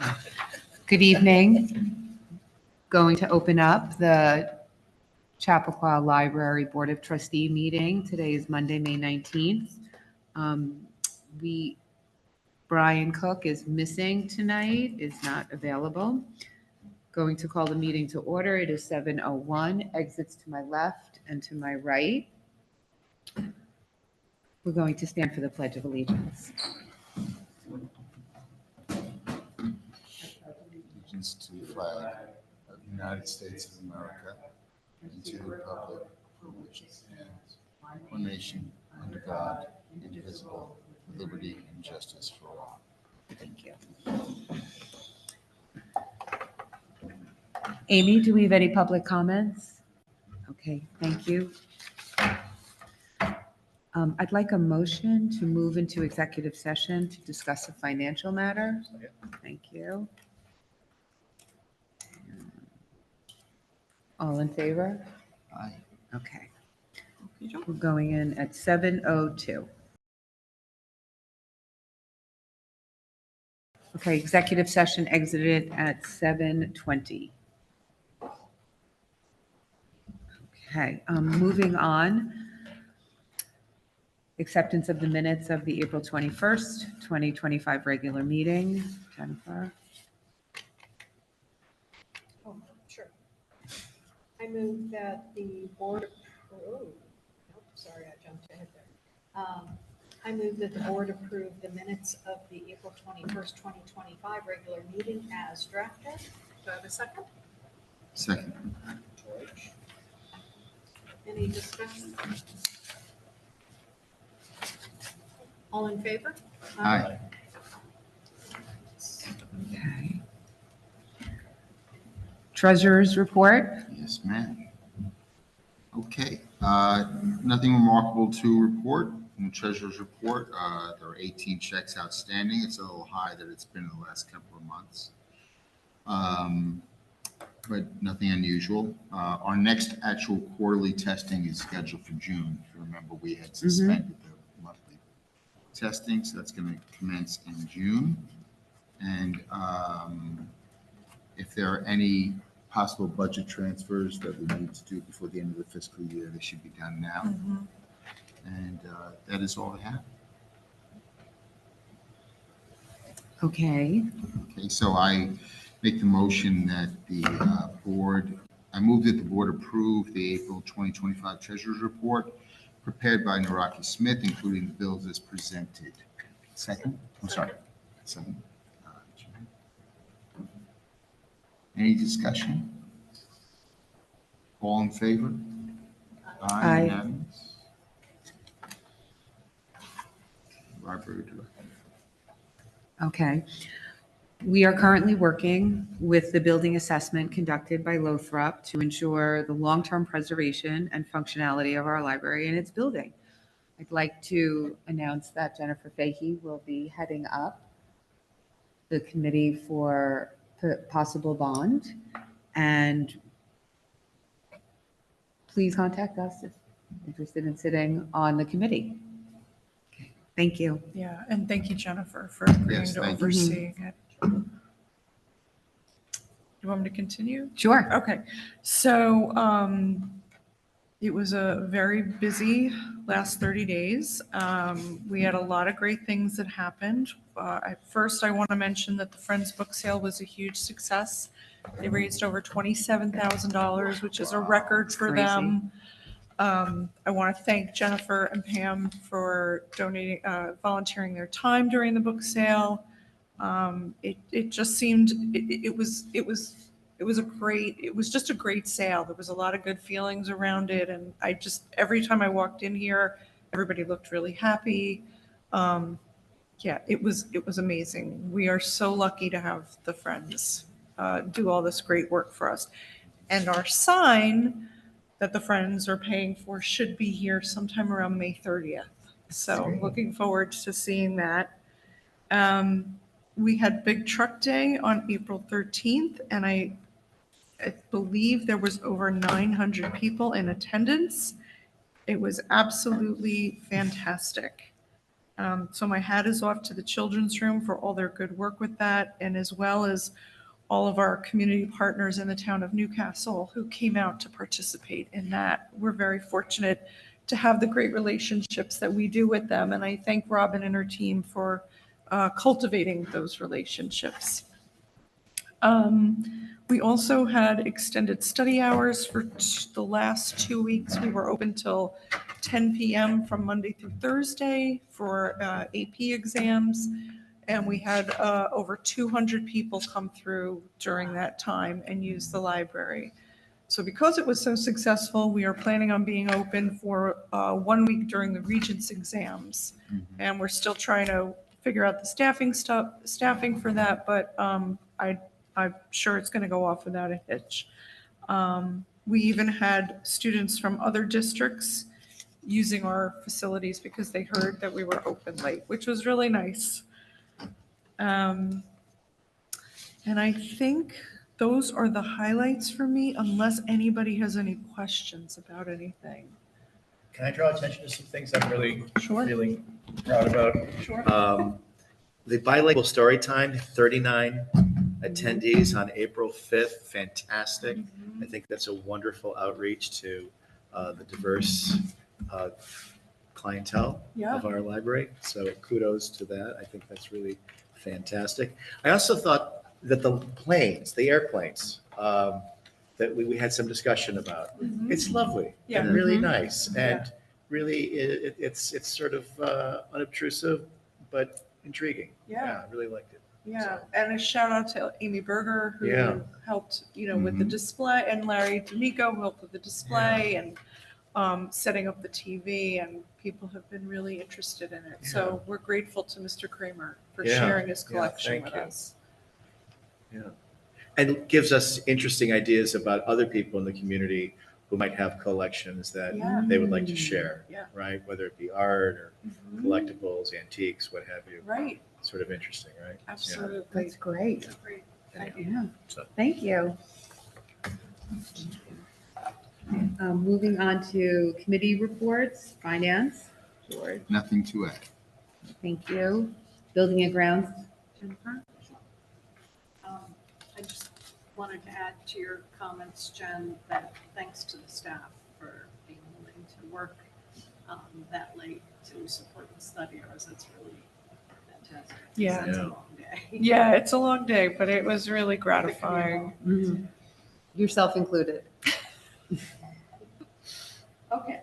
Good evening. Going to open up the Chappaqua Library Board of Trustee meeting. Today is Monday, May 19th. We, Brian Cook is missing tonight, is not available. Going to call the meeting to order. It is 7:01. Exits to my left and to my right. We're going to stand for the Pledge of Allegiance. Allegiance to the flag of the United States of America and to the republic for which it stands, one nation, under God, indivisible, with liberty and justice for all. Thank you. Amy, do we have any public comments? Okay, thank you. I'd like a motion to move into executive session to discuss a financial matter. Thank you. All in favor? Aye. Okay. We're going in at 7:02. Okay, executive session exited at 7:20. Okay, moving on. Acceptance of the minutes of the April 21st, 2025 regular meeting. Jennifer? Oh, sure. I move that the board approve, nope, sorry, I jumped ahead there. I move that the board approve the minutes of the April 21st, 2025 regular meeting as drafted. Do I have a second? Second. George. Any discussion? All in favor? Aye. Okay. Treasurer's report. Yes, ma'am. Okay, nothing remarkable to report in the treasurer's report. There are 18 checks outstanding. It's a little high that it's been in the last couple of months. But nothing unusual. Our next actual quarterly testing is scheduled for June. If you remember, we had suspended the monthly testing, so that's going to commence in June. And if there are any possible budget transfers that we need to do before the end of the fiscal year, they should be done now. And that is all I have. Okay. Okay, so I make the motion that I move that the board approve the April 2025 Treasurer's Report prepared by Naraki Smith, including the bills as presented. Second? I'm sorry. Second. Any discussion? All in favor? Aye. Unanimous. Library Director. Okay. We are currently working with the building assessment conducted by Lothrop to ensure the long-term preservation and functionality of our library and its building. I'd like to announce that Jennifer Fahey will be heading up the committee for possible bond, and please contact us if interested in sitting on the committee. Okay. Thank you. Yeah, and thank you, Jennifer, for agreeing Yes, to thank you. overseeing it. You want me to continue? Sure. Okay, so it was a very busy last 30 days. We had a lot of great things that happened. First, I want to mention that the Friends book sale was a huge success. They raised over $27,000, which is a record for crazy. them. I want to thank Jennifer and Pam for donating, volunteering their time during the book sale. It just seemed, it was just a great sale. There was a lot of good feelings around it. And every time I walked in here, everybody looked really happy. Yeah, it was amazing. We are so lucky to have the Friends do all this great work for us. And our sign that the Friends are paying for should be here sometime around May 30th. So looking forward to seeing that. We had Big Truck Day on April 13th, and I believe there was over 900 people in attendance. It was absolutely fantastic. So my hat is off to the children's room for all their good work with that, and as well as all of our community partners in the town of Newcastle who came out to participate in that. We're very fortunate to have the great relationships that we do with them, and I thank Robin and her team for cultivating those relationships. We also had extended study hours for the last 2 weeks. We were open till 10 p.m. from Monday through Thursday for AP exams. And we had over 200 people come through during that time and use the library. So because it was so successful, we are planning on being open for 1 week during the Regents exams. And we're still trying to figure out the staffing for that, but I'm sure it's going to go off without a hitch. We even had students from other districts using our facilities because they heard that we were open late, which was really nice. And I think those are the highlights for me, unless anybody has any questions about anything. Can I draw attention to some things I'm really Sure. feeling proud about? Sure. The bilingual story time, 39 attendees on April 5th, fantastic. I think that's a wonderful outreach to the diverse clientele Yeah. of our library. So kudos to that. I think that's really fantastic. I also thought that the airplanes, that we had some discussion about. Mhm. It's lovely Yeah. and really Mhm. nice. And really, it's sort of unobtrusive, but intriguing. Yeah. I really liked it. Yeah, and a shout out to Amy Berger who Yeah. helped, with the Mhm. display, and Larry D'Amico who helped with the display and setting up the TV, and people have been really interested in it. So we're grateful to Mr. Kramer for Yeah. sharing his Yeah, collection thank with you. us. Yeah. And it gives us interesting ideas about other people in the community who might have collections that Yeah. they would like to share, Yeah. right? Whether it be art or Mhm. collectibles, antiques, what have you. Right, Sort of interesting, right? absolutely. That's great. Great. Thank Yeah, So- thank you. Moving on to committee reports, finance, George, Nothing to add. thank you. Building and grounds, Jennifer? I just wanted to add to your comments, Jen, that thanks to the staff for being willing to work that late to support the study hours. That's really fantastic. Yeah. That's a Yeah. long day. Yeah, it's a long day, but it was really gratifying. Mhm. Yourself included. Okay.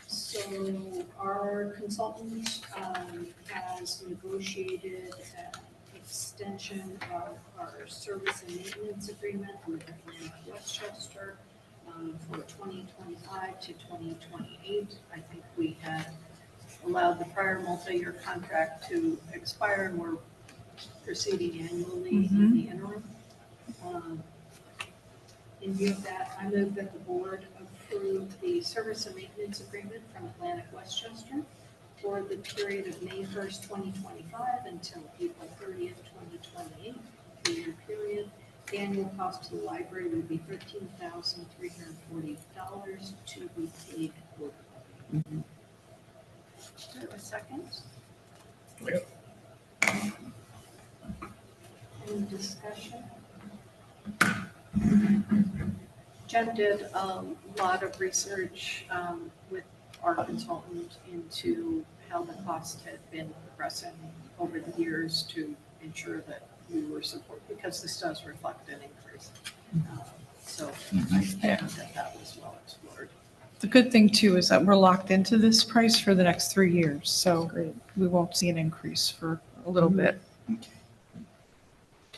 So our consultant has negotiated an extension of our service and maintenance agreement with Atlantic Westchester for 2025 to 2028. I think we had allowed the prior multi-year contract to expire, and we're proceeding annually in the interim. In view of that, I move that the board approve the service and maintenance agreement from Atlantic Westchester for the period of May 1st, 2025 until April 30th, 2028, three-year period. The annual cost to the library would be $13,340 to be paid quarterly. Is there a second? Yep. Any discussion? Jen did a lot of research with our consultant into how the cost had been progressing over the years to ensure that we were supported, because this does reflect an increase. So I think that was well explored. The good thing too is that we're locked into this price for the next 3 years, so Great. we won't see an increase for a little bit.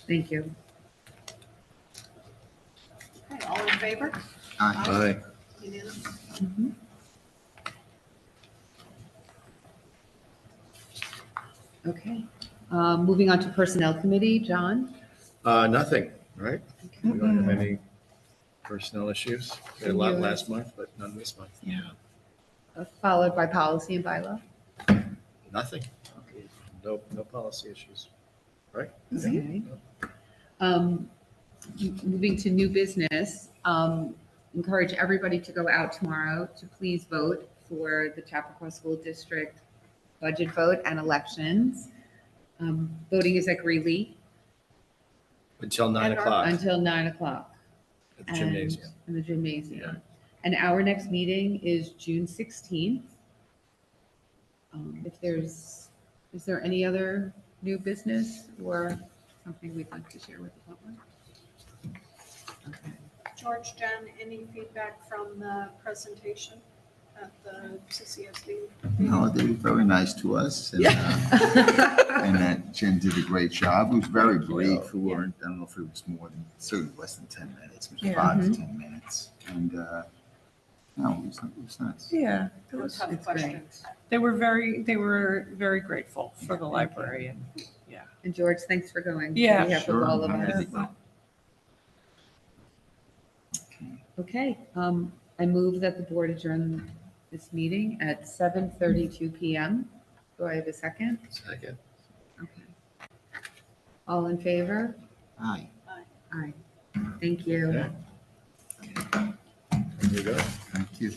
Thank you. Okay, all in favor? Aye. Unanimous? Mhm. Okay. Moving on to Personnel Committee, John? Nothing, right? We don't have any personnel issues. We had a lot last month, but none this month. Yeah. Followed by Policy and Bylaw. Nothing. No policy issues, right? Okay. Moving to new business, encourage everybody to go out tomorrow to please vote for the Chappaqua School District budget vote and elections. Voting is at Greeley Until 9 And our- o'clock until 9 o'clock. at the gymnasium. In the gymnasium. And our next meeting is June 16th. Is there any other new business or something we'd like to share with the public? Okay. George, Jen, any feedback from the presentation at the CCSD? No, they were very nice to us. And, and that Jen did a great job. It was very brief. We weren't, I don't know if it was more than, certainly less than 10 minutes. It was Yeah. 5 to 10 minutes. And, no, it was nice. Yeah, it No was, tough It's great. questions. they were very grateful for the library and, yeah. And George, thanks for going. Yeah, On behalf of sure. all of I'm us. happy. Okay, I move that the board adjourn this meeting at 7:32 PM. Do I have a second? Second. Okay. All in favor? Aye. Aye. Thank you. Okay. There you go. Thank you.